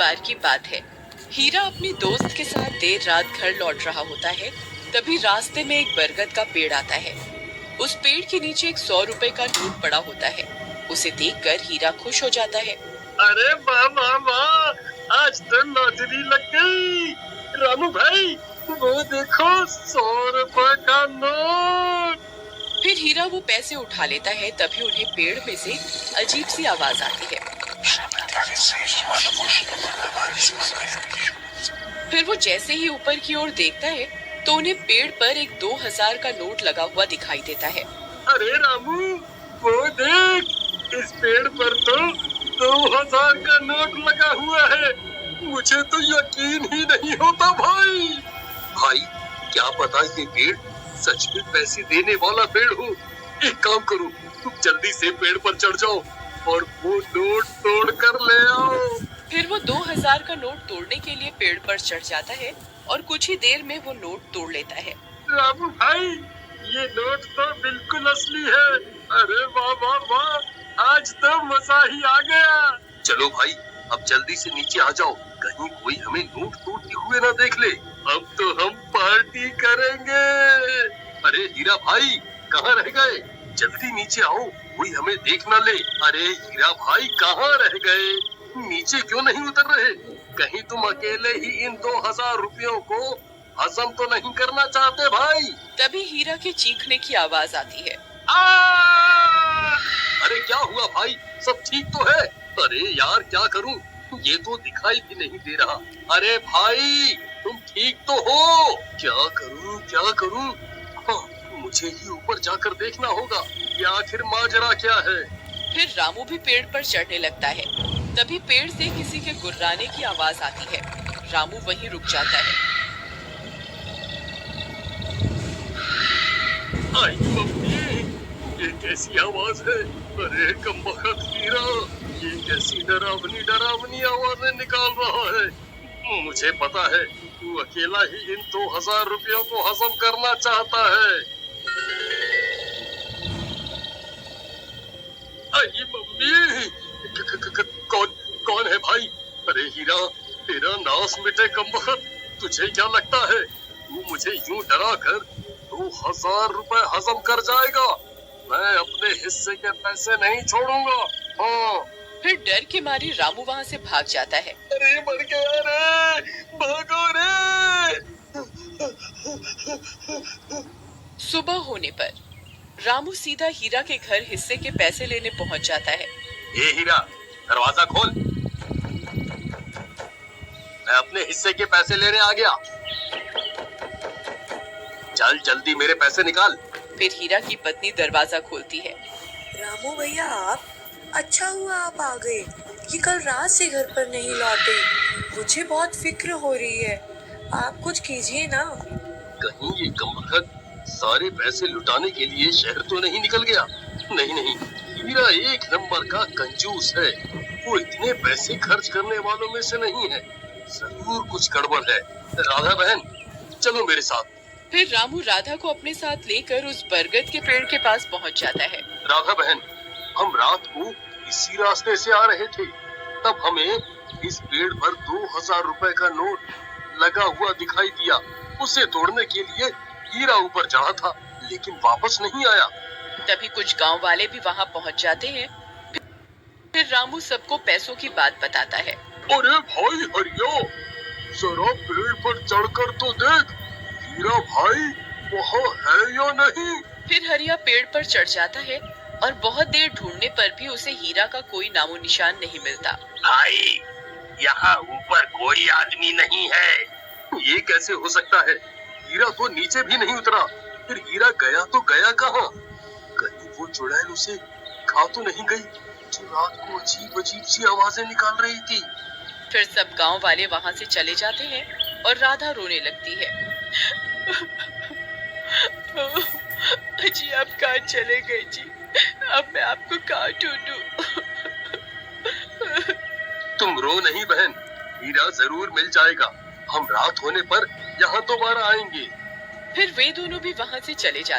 बार की बात है। हीरा अपनी दोस्त के साथ देर रात घर लौट रहा होता है। तभी रास्ते में एक बरगद का पेड़ आता है। उस पेड़ के नीचे एक 100 रुपए का नोट पड़ा होता है। उसे देखकर हीरा खुश हो जाता है। अरे वाह वाह वाह, आज तो लॉटरी लग गई। रामू भाई, वो देखो 100 रुपए का नोट। फिर हीरा वो पैसे उठा लेता है। तभी उन्हें पेड़ में से अजीब सी आवाज आती है। फिर वो जैसे ही ऊपर की ओर देखता है तो उन्हें पेड़ पर एक 2000 का नोट लगा हुआ दिखाई देता है। अरे रामू, वो देख, इस पेड़ पर तो 2000 का नोट लगा हुआ है। मुझे तो यकीन ही नहीं होता भाई। भाई, क्या पता ये पेड़ सच में पैसे देने वाला पेड़ हो। एक काम करो, तुम जल्दी से पेड़ पर चढ़ जाओ और वो नोट तोड़ कर ले आओ। फिर वो 2000 का नोट तोड़ने के लिए पेड़ पर चढ़ जाता है और कुछ ही देर में वो नोट तोड़ लेता है। रामू भाई, ये नोट तो बिल्कुल असली है। अरे वाह वाह वाह, आज तो मजा ही आ गया। चलो भाई, अब जल्दी से नीचे आ जाओ, कहीं कोई हमें नोट तोड़ते हुए ना देख ले। अब तो हम पार्टी करेंगे। अरे हीरा भाई, कहाँ रह गए? जल्दी नीचे आओ, कोई हमें देख ना ले। अरे हीरा भाई, कहाँ रह गए? नीचे क्यों नहीं उतर रहे? कहीं तुम अकेले ही इन 2000 रुपयों को हजम तो नहीं करना चाहते भाई? तभी हीरा के चीखने की आवाज आती है। अरे क्या हुआ भाई, सब ठीक तो है? अरे यार, क्या करूं, ये तो दिखाई भी नहीं दे रहा। अरे भाई, तुम ठीक तो हो? क्या करूं क्या करूं? हाँ, मुझे ही ऊपर जाकर देखना होगा कि आखिर माजरा क्या है। फिर रामू भी पेड़ पर चढ़ने लगता है। तभी पेड़ से किसी के गुर्राने की आवाज आती है। रामू वहीं रुक जाता है। आई मम्मी, ये कैसी आवाज है? अरे कमबख्त हीरा, ये कैसी डरावनी डरावनी आवाजें निकाल रहा है? मुझे पता है, तू अकेला ही इन 2000 रुपयों को हजम करना चाहता है। आई मम्मी, कौन कौन है भाई? अरे हीरा, तेरा नाश मिटे कमबख्त। तुझे क्या लगता है तू मुझे यूं डरा कर 2000 रुपए हजम कर जाएगा? मैं अपने हिस्से के पैसे नहीं छोड़ूंगा। हाँ। फिर डर के मारे रामू वहाँ से भाग जाता है। अरे मर गया रे, भागो रे। सुबह होने पर रामू सीधा हीरा के घर हिस्से के पैसे लेने पहुँच जाता है। ये हीरा, दरवाजा खोल, मैं अपने हिस्से के पैसे लेने आ गया। चल जल्दी मेरे पैसे निकाल। फिर हीरा की पत्नी दरवाजा खोलती है। रामू भैया, आप? अच्छा हुआ आप आ गए। ये कल रात से घर पर नहीं लौटे। मुझे बहुत फिक्र हो रही है। आप कुछ कीजिए ना। कहीं ये कमबख्त सारे पैसे लुटाने के लिए शहर तो नहीं निकल गया? नहीं नहीं, हीरा एक नंबर का कंजूस है। वो इतने पैसे खर्च करने वालों में से नहीं है। जरूर कुछ गड़बड़ है। राधा बहन, चलो मेरे साथ। फिर रामू राधा को अपने साथ लेकर उस बरगद के पेड़ के पास पहुँच जाता है। राधा बहन, हम रात को इसी रास्ते से आ रहे थे, तब हमें इस पेड़ पर 2000 रुपए का नोट लगा हुआ दिखाई दिया। उसे तोड़ने के लिए हीरा ऊपर चढ़ा था, लेकिन वापस नहीं आया। तभी कुछ गांव वाले भी वहां पहुंच जाते हैं। फिर रामू सबको पैसों की बात बताता है। अरे भाई हरिया, जरा पेड़ पर चढ़कर तो देख, हीरा भाई वहाँ है या नहीं? फिर हरिया पेड़ पर चढ़ जाता है और बहुत देर ढूंढने पर भी उसे हीरा का कोई नामो निशान नहीं मिलता। भाई, यहाँ ऊपर कोई आदमी नहीं है। ये कैसे हो सकता है? हीरा तो नीचे भी नहीं उतरा। फिर हीरा गया तो गया कहाँ? कहीं वो चुड़ैल उसे खा तो नहीं गई, जो रात को अजीब अजीब सी आवाजें निकाल रही थी? फिर सब गांव वाले वहां से चले जाते हैं और राधा रोने लगती है। जी आप कहाँ चले गए जी? अब मैं आपको कहाँ ढूंढूं? तुम रो नहीं बहन, हीरा जरूर मिल जाएगा। हम रात होने पर यहाँ दोबारा आएंगे। फिर वे दोनों भी वहां से चले जाते हैं।